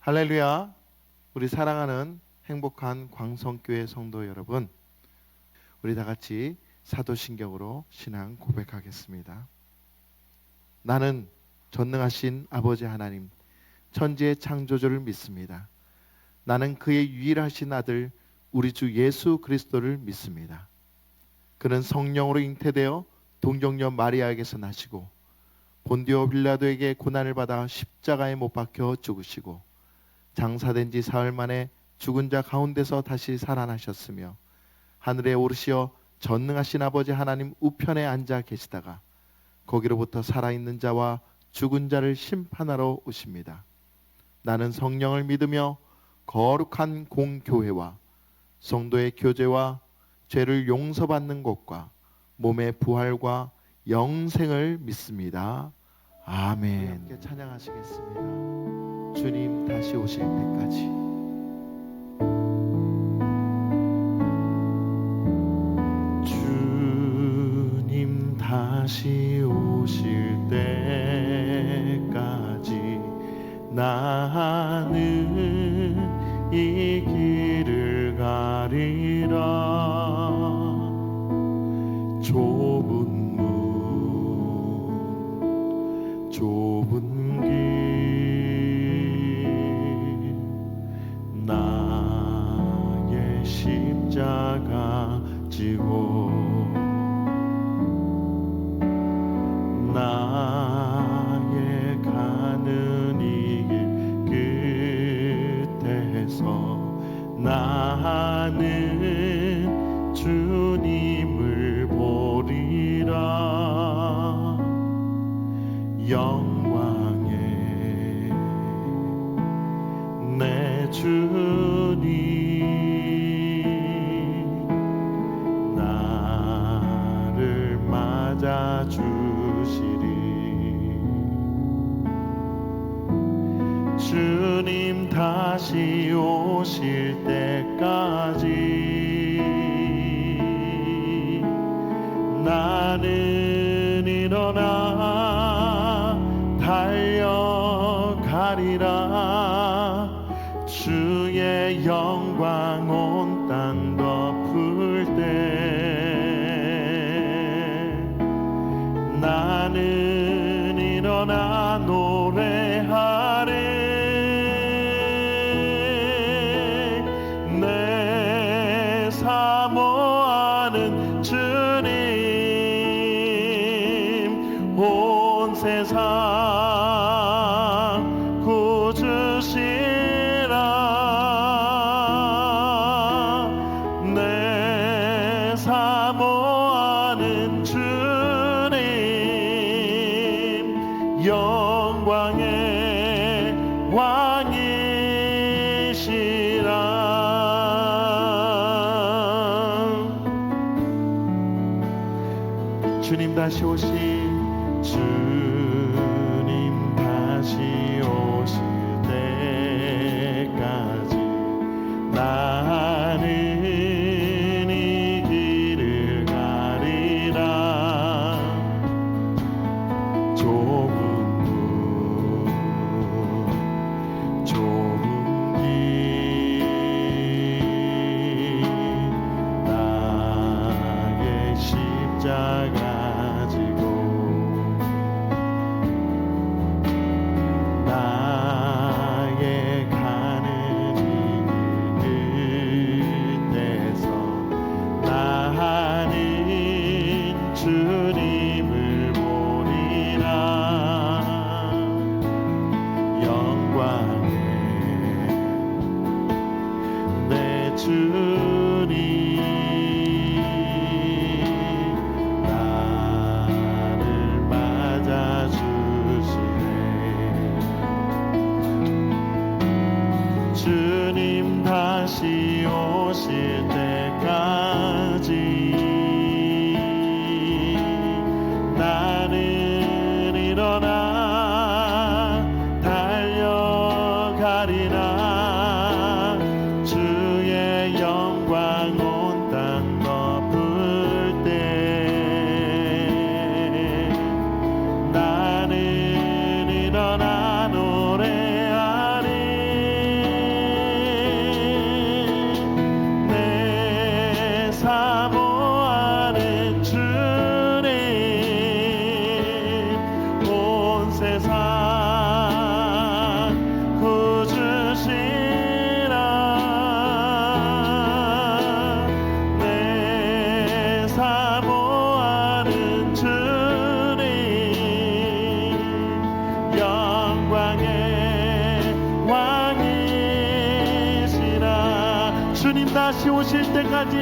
할렐루야. 우리 사랑하는 행복한 광성교회 성도 여러분, 우리 다 같이 사도신경으로 신앙 고백하겠습니다. 나는 전능하신 아버지 하나님, 천지의 창조주를 믿습니다. 나는 그의 유일하신 아들 우리 주 예수 그리스도를 믿습니다. 그는 성령으로 잉태되어 동정녀 마리아에게서 나시고 본디오 빌라도에게 고난을 받아 십자가에 못 박혀 죽으시고 장사된 지 사흘 만에 죽은 자 가운데서 다시 살아나셨으며 하늘에 오르시어 전능하신 아버지 하나님 우편에 앉아 계시다가 거기로부터 살아있는 자와 죽은 자를 심판하러 오십니다. 나는 성령을 믿으며 거룩한 공교회와 성도의 교제와 죄를 용서받는 것과 몸의 부활과 영생을 믿습니다. 아멘. 함께 찬양하시겠습니다. 주님 다시 오실 때까지. 주님 다시 오실 때까지 나는 이 길을 가리라. 좁은 문 좁은 길 나의 십자가 지고 나의 가는 이 길 끝에서 나는 주님을 보리라. 영광의 내 주님 나를 맞아주시리. 주님 다시 오실 때까지 나는 일어나 달려가리라. 주의 영광 온 땅 덮을 때 나는 일어나 노래하리. 내 사모하는 주님 온 세상 구주시라. 내 사모하는 주님 영광의 왕이시라. 주님 다시 오시 주님 다시 오실 때까지 나는 이 길을 가리라. 좁은 문 좁은 길 나의 십자가 지고 나의 가는 이 끝에서 나는 주님을 보리라. 영광의 내 주님 나를 맞아주시네. 주님 다시 오실 때까지 나는 일어나 달려가리라. 주의 영광 온 땅 덮을 때 나는 일어나 노래하리. 주님 다시 오실 때까지,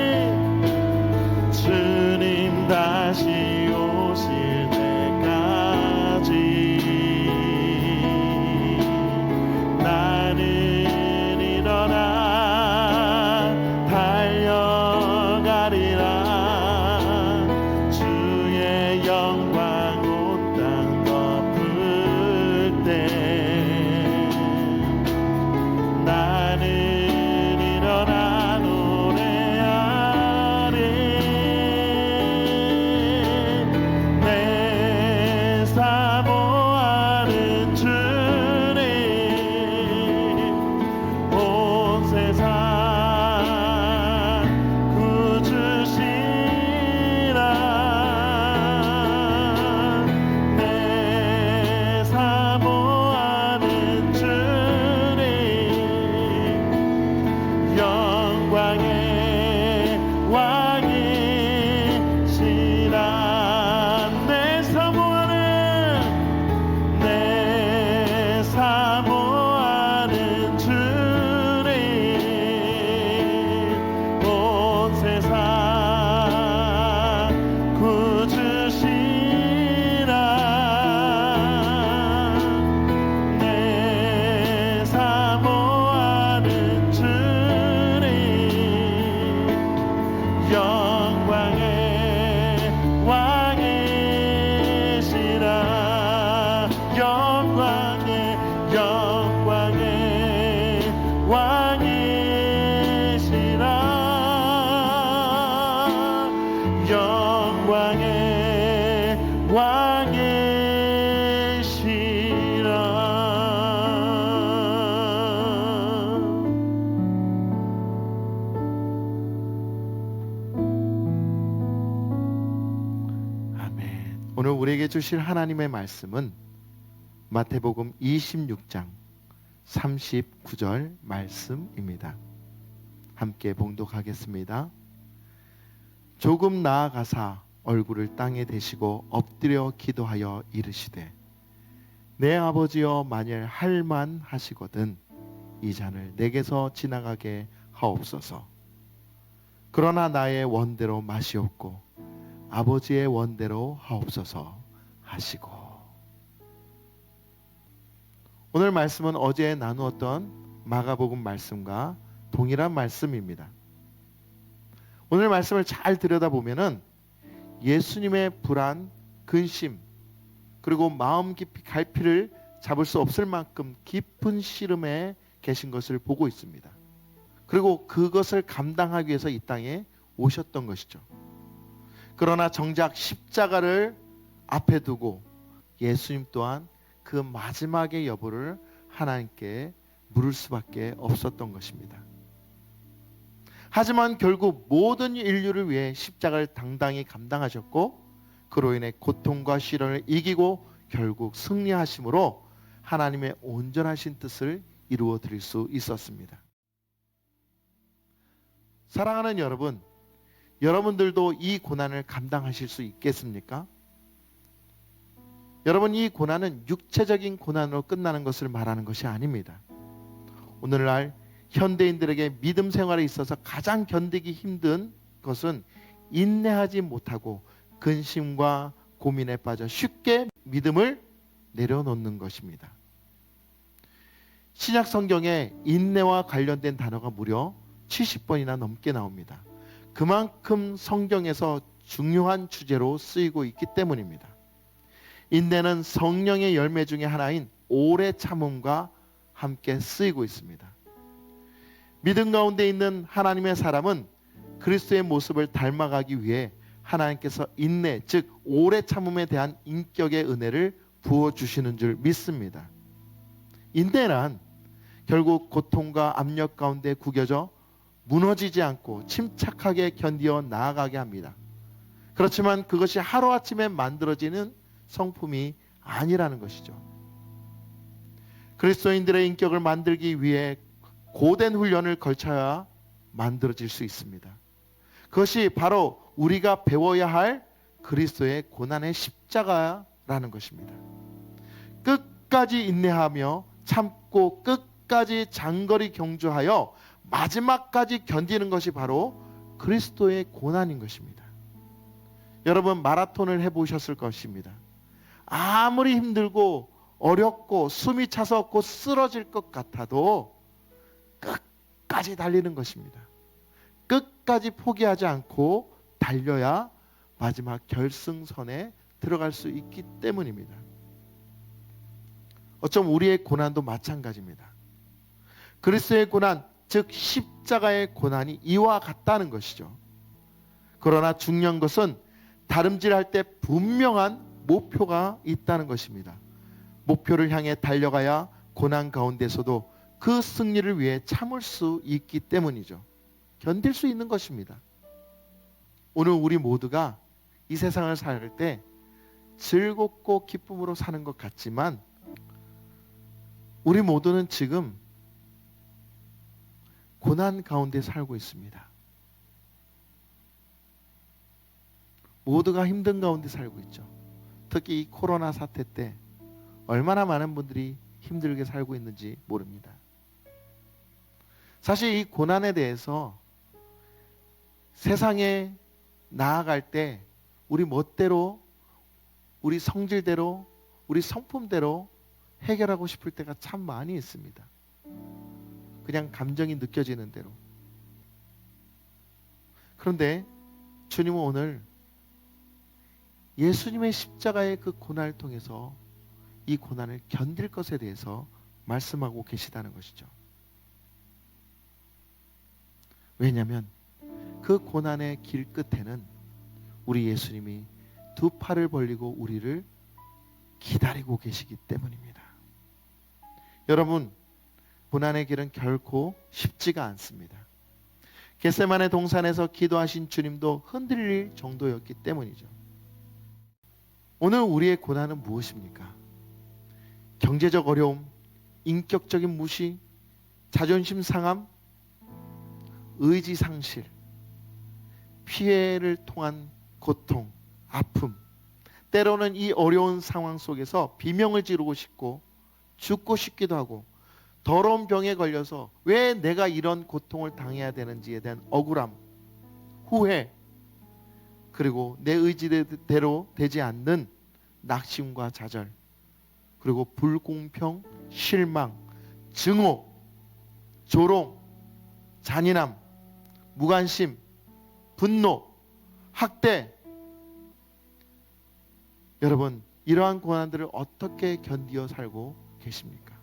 주님 다시 오실 때까지 나는 일어나 달려가리라. 주의 영광 온 땅 덮을 때 나는 일어나 노래하리. 내 사모하는 주님, 온 세상 구주시라. 내 사모하는 주님, 영광의 왕이시라. 내 사모하는 주님, 온 세상 구주시라. 내 사모하는 주님, 영광의 왕이시라. 영광의 왕이시라. 영광의 왕이시라. 아멘. 오늘 우리에게 주실 하나님의 말씀은 마태복음 26장 39절 말씀입니다. 함께 봉독하겠습니다. 조금 나아가사 얼굴을 땅에 대시고 엎드려 기도하여 이르시되, 내 아버지여, 만일 할만하시거든 이 잔을 내게서 지나가게 하옵소서. 그러나 나의 원대로 마시옵고 아버지의 원대로 하옵소서 하시고. 오늘 말씀은 어제 나누었던 마가복음 말씀과 동일한 말씀입니다. 오늘 말씀을 잘 들여다보면은 예수님의 불안, 근심, 그리고 마음 깊이 갈피를 잡을 수 없을 만큼 깊은 시름에 계신 것을 보고 있습니다. 그리고 그것을 감당하기 위해서 이 땅에 오셨던 것이죠. 그러나 정작 십자가를 앞에 두고 예수님 또한 그 마지막의 여부를 하나님께 물을 수밖에 없었던 것입니다. 하지만 결국 모든 인류를 위해 십자가를 당당히 감당하셨고, 그로 인해 고통과 시련을 이기고 결국 승리하심으로 하나님의 온전하신 뜻을 이루어 드릴 수 있었습니다. 사랑하는 여러분, 여러분들도 이 고난을 감당하실 수 있겠습니까? 여러분, 이 고난은 육체적인 고난으로 끝나는 것을 말하는 것이 아닙니다. 오늘날 현대인들에게 믿음 생활에 있어서 가장 견디기 힘든 것은 인내하지 못하고 근심과 고민에 빠져 쉽게 믿음을 내려놓는 것입니다. 신약 성경에 인내와 관련된 단어가 무려 70번이나 넘게 나옵니다. 그만큼 성경에서 중요한 주제로 쓰이고 있기 때문입니다. 인내는 성령의 열매 중에 하나인 오래 참음과 함께 쓰이고 있습니다. 믿음 가운데 있는 하나님의 사람은 그리스도의 모습을 닮아가기 위해 하나님께서 인내, 즉 오래 참음에 대한 인격의 은혜를 부어주시는 줄 믿습니다. 인내란 결국 고통과 압력 가운데 구겨져 무너지지 않고 침착하게 견디어 나아가게 합니다. 그렇지만 그것이 하루아침에 만들어지는 성품이 아니라는 것이죠. 그리스도인들의 인격을 만들기 위해 고된 훈련을 거쳐야 만들어질 수 있습니다. 그것이 바로 우리가 배워야 할 그리스도의 고난의 십자가라는 것입니다. 끝까지 인내하며 참고 끝까지 장거리 경주하여 마지막까지 견디는 것이 바로 그리스도의 고난인 것입니다. 여러분 마라톤을 해보셨을 것입니다. 아무리 힘들고 어렵고 숨이 차서 곧 쓰러질 것 같아도 끝까지 달리는 것입니다. 끝까지 포기하지 않고 달려야 마지막 결승선에 들어갈 수 있기 때문입니다. 어쩜 우리의 고난도 마찬가지입니다. 그리스도의 고난, 즉 십자가의 고난이 이와 같다는 것이죠. 그러나 중요한 것은 다름질할 때 분명한 목표가 있다는 것입니다. 목표를 향해 달려가야 고난 가운데서도 그 승리를 위해 참을 수 있기 때문이죠. 견딜 수 있는 것입니다. 오늘 우리 모두가 이 세상을 살 때 즐겁고 기쁨으로 사는 것 같지만 우리 모두는 지금 고난 가운데 살고 있습니다. 모두가 힘든 가운데 살고 있죠. 특히 이 코로나 사태 때 얼마나 많은 분들이 힘들게 살고 있는지 모릅니다. 사실 이 고난에 대해서 세상에 나아갈 때 우리 멋대로, 우리 성질대로, 우리 성품대로 해결하고 싶을 때가 참 많이 있습니다. 그냥 감정이 느껴지는 대로. 그런데 주님은 오늘 예수님의 십자가의 그 고난을 통해서 이 고난을 견딜 것에 대해서 말씀하고 계시다는 것이죠. 왜냐하면 그 고난의 길 끝에는 우리 예수님이 두 팔을 벌리고 우리를 기다리고 계시기 때문입니다. 여러분, 고난의 길은 결코 쉽지가 않습니다. 겟세마네 동산에서 기도하신 주님도 흔들릴 정도였기 때문이죠. 오늘 우리의 고난은 무엇입니까? 경제적 어려움, 인격적인 무시, 자존심 상함, 의지 상실, 피해를 통한 고통, 아픔, 때로는 이 어려운 상황 속에서 비명을 지르고 싶고 죽고 싶기도 하고 더러운 병에 걸려서 왜 내가 이런 고통을 당해야 되는지에 대한 억울함, 후회, 그리고 내 의지대로 되지 않는 낙심과 좌절, 그리고 불공평, 실망, 증오, 조롱, 잔인함, 무관심, 분노, 학대. 여러분, 이러한 고난들을 어떻게 견디어 살고 계십니까?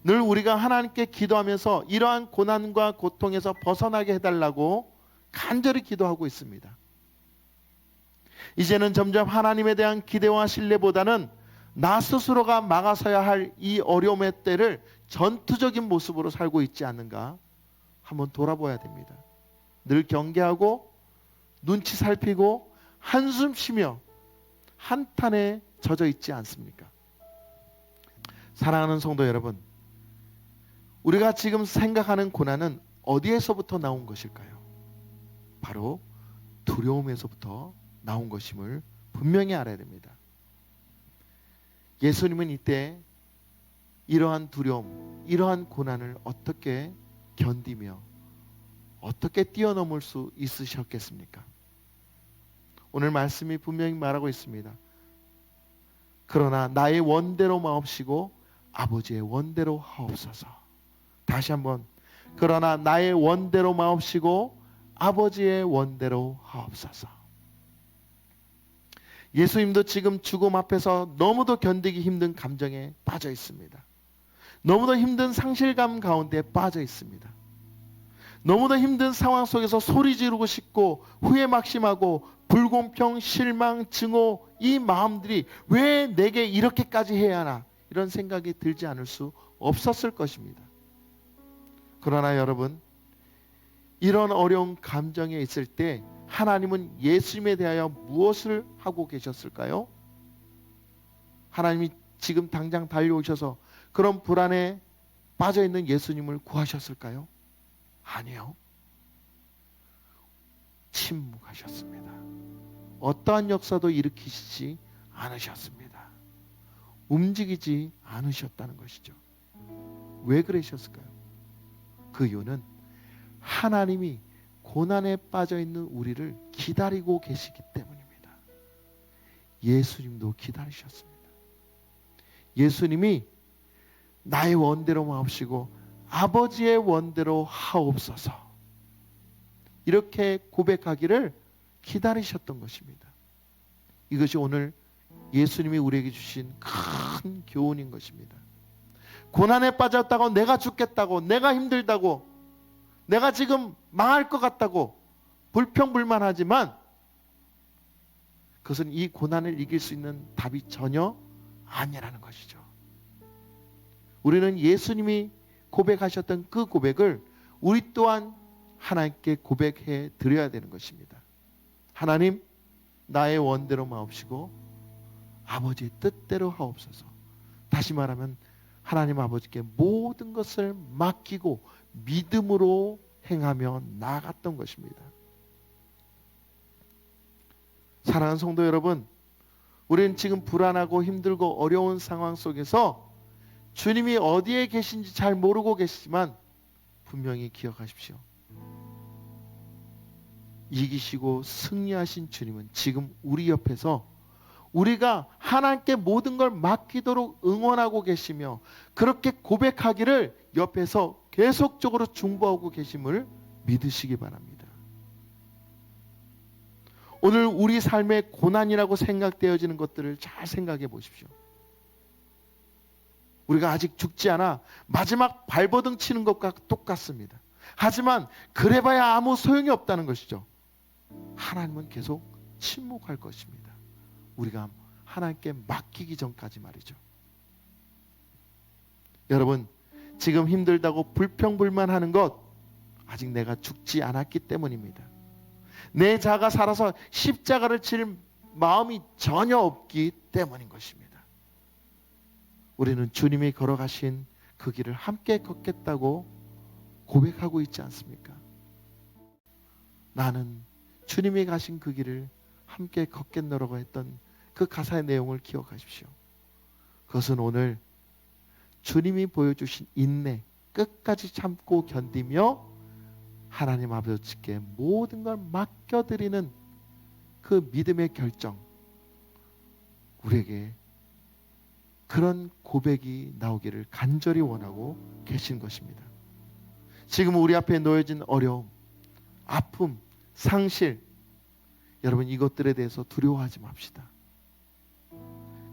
늘 우리가 하나님께 기도하면서 이러한 고난과 고통에서 벗어나게 해달라고 간절히 기도하고 있습니다. 이제는 점점 하나님에 대한 기대와 신뢰보다는 나 스스로가 막아서야 할 이 어려움의 때를 전투적인 모습으로 살고 있지 않는가 한번 돌아봐야 됩니다. 늘 경계하고 눈치 살피고 한숨 쉬며 한탄에 젖어 있지 않습니까? 사랑하는 성도 여러분, 우리가 지금 생각하는 고난은 어디에서부터 나온 것일까요? 바로 두려움에서부터 나온 것임을 분명히 알아야 됩니다. 예수님은 이때 이러한 두려움, 이러한 고난을 어떻게 견디며 어떻게 뛰어넘을 수 있으셨겠습니까? 오늘 말씀이 분명히 말하고 있습니다. 그러나 나의 원대로 마옵시고 아버지의 원대로 하옵소서. 다시 한번, 그러나 나의 원대로 마옵시고 아버지의 원대로 하옵소서. 예수님도 지금 죽음 앞에서 너무도 견디기 힘든 감정에 빠져 있습니다. 너무도 힘든 상실감 가운데 빠져 있습니다. 너무도 힘든 상황 속에서 소리 지르고 싶고 후회 막심하고 불공평, 실망, 증오, 이 마음들이 왜 내게 이렇게까지 해야 하나, 이런 생각이 들지 않을 수 없었을 것입니다. 그러나 여러분, 이런 어려운 감정에 있을 때 하나님은 예수님에 대하여 무엇을 하고 계셨을까요? 하나님이 지금 당장 달려오셔서 그런 불안에 빠져있는 예수님을 구하셨을까요? 아니요. 침묵하셨습니다. 어떠한 역사도 일으키시지 않으셨습니다. 움직이지 않으셨다는 것이죠. 왜 그러셨을까요? 그 이유는 하나님이 고난에 빠져 있는 우리를 기다리고 계시기 때문입니다. 예수님도 기다리셨습니다. 예수님이 나의 원대로 마옵시고 아버지의 원대로 하옵소서, 이렇게 고백하기를 기다리셨던 것입니다. 이것이 오늘 예수님이 우리에게 주신 큰 교훈인 것입니다. 고난에 빠졌다고, 내가 죽겠다고, 내가 힘들다고, 내가 지금 망할 것 같다고 불평불만하지만 그것은 이 고난을 이길 수 있는 답이 전혀 아니라는 것이죠. 우리는 예수님이 고백하셨던 그 고백을 우리 또한 하나님께 고백해 드려야 되는 것입니다. 하나님, 나의 원대로 마옵시고 아버지의 뜻대로 하옵소서. 다시 말하면 하나님 아버지께 모든 것을 맡기고 믿음으로 행하며 나아갔던 것입니다. 사랑하는 성도 여러분, 우리는 지금 불안하고 힘들고 어려운 상황 속에서 주님이 어디에 계신지 잘 모르고 계시지만 분명히 기억하십시오. 이기시고 승리하신 주님은 지금 우리 옆에서 우리가 하나님께 모든 걸 맡기도록 응원하고 계시며 그렇게 고백하기를 옆에서 계속적으로 중보하고 계심을 믿으시기 바랍니다. 오늘 우리 삶의 고난이라고 생각되어지는 것들을 잘 생각해 보십시오. 우리가 아직 죽지 않아 마지막 발버둥 치는 것과 똑같습니다. 하지만 그래봐야 아무 소용이 없다는 것이죠. 하나님은 계속 침묵할 것입니다. 우리가 하나님께 맡기기 전까지 말이죠. 여러분, 지금 힘들다고 불평불만하는 것, 아직 내가 죽지 않았기 때문입니다. 내 자가 살아서 십자가를 칠 마음이 전혀 없기 때문인 것입니다. 우리는 주님이 걸어가신 그 길을 함께 걷겠다고 고백하고 있지 않습니까? 나는 주님이 가신 그 길을 함께 걷겠노라고 했던 그 가사의 내용을 기억하십시오. 그것은 오늘 주님이 보여주신 인내, 끝까지 참고 견디며 하나님 아버지께 모든 걸 맡겨드리는 그 믿음의 결정, 우리에게 그런 고백이 나오기를 간절히 원하고 계신 것입니다. 지금 우리 앞에 놓여진 어려움, 아픔, 상실, 여러분 이것들에 대해서 두려워하지 맙시다.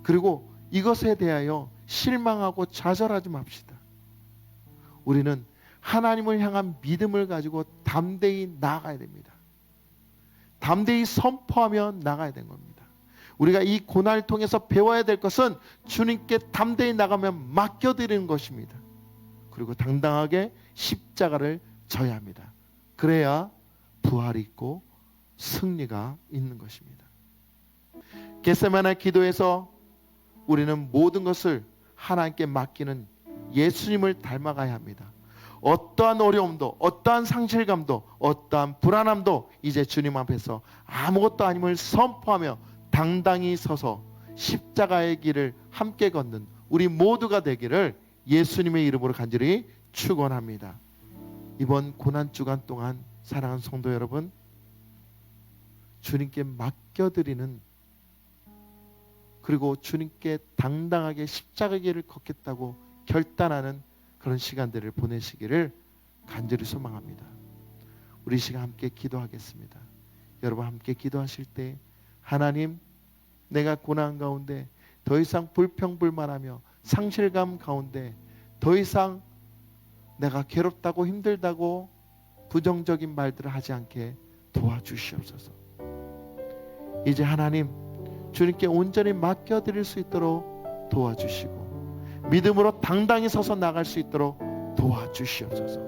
그리고 이것에 대하여 실망하고 좌절하지 맙시다. 우리는 하나님을 향한 믿음을 가지고 담대히 나아가야 됩니다. 담대히 선포하며 나가야 되는 겁니다. 우리가 이 고난을 통해서 배워야 될 것은 주님께 담대히 나가며 맡겨드리는 것입니다. 그리고 당당하게 십자가를 져야 합니다. 그래야 부활이 있고 승리가 있는 것입니다. 겟세마네 기도에서 우리는 모든 것을 하나님께 맡기는 예수님을 닮아가야 합니다. 어떠한 어려움도, 어떠한 상실감도, 어떠한 불안함도 이제 주님 앞에서 아무것도 아님을 선포하며 당당히 서서 십자가의 길을 함께 걷는 우리 모두가 되기를 예수님의 이름으로 간절히 축원합니다. 이번 고난주간 동안 사랑하는 성도 여러분, 주님께 맡겨드리는, 그리고 주님께 당당하게 십자가의 길을 걷겠다고 결단하는 그런 시간들을 보내시기를 간절히 소망합니다. 우리 시간 함께 기도하겠습니다. 여러분 함께 기도하실 때, 하나님, 내가 고난 가운데 더 이상 불평불만하며 상실감 가운데 더 이상 내가 괴롭다고 힘들다고 부정적인 말들을 하지 않게 도와주시옵소서. 이제 하나님, 주님께 온전히 맡겨드릴 수 있도록 도와주시고 믿음으로 당당히 서서 나갈 수 있도록 도와주시옵소서.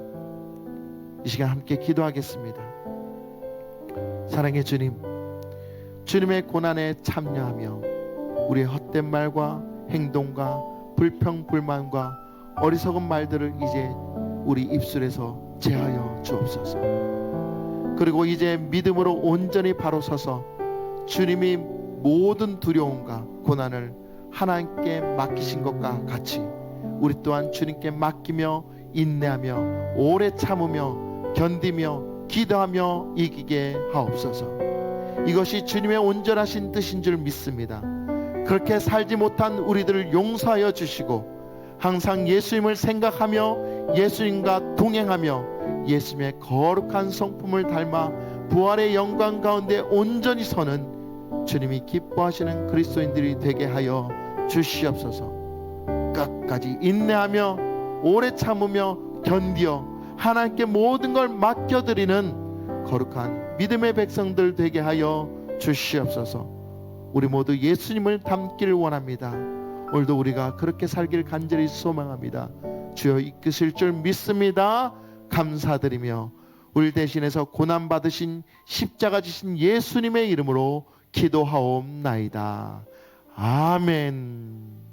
이 시간 함께 기도하겠습니다. 사랑의 주님, 주님의 고난에 참여하며 우리의 헛된 말과 행동과 불평불만과 어리석은 말들을 이제 우리 입술에서 제하여 주옵소서. 그리고 이제 믿음으로 온전히 바로 서서 주님이 모든 두려움과 고난을 하나님께 맡기신 것과 같이 우리 또한 주님께 맡기며 인내하며 오래 참으며 견디며 기도하며 이기게 하옵소서. 이것이 주님의 온전하신 뜻인 줄 믿습니다. 그렇게 살지 못한 우리들을 용서하여 주시고 항상 예수님을 생각하며 예수님과 동행하며 예수님의 거룩한 성품을 닮아 부활의 영광 가운데 온전히 서는 주님이 기뻐하시는 그리스도인들이 되게 하여 주시옵소서. 끝까지 인내하며 오래 참으며 견디어 하나님께 모든 걸 맡겨드리는 거룩한 믿음의 백성들 되게 하여 주시옵소서. 우리 모두 예수님을 닮기를 원합니다. 오늘도 우리가 그렇게 살길 간절히 소망합니다. 주여 이끄실 줄 믿습니다. 감사드리며 우리 대신해서 고난받으신 십자가 지신 예수님의 이름으로 기도하옵나이다. 아멘.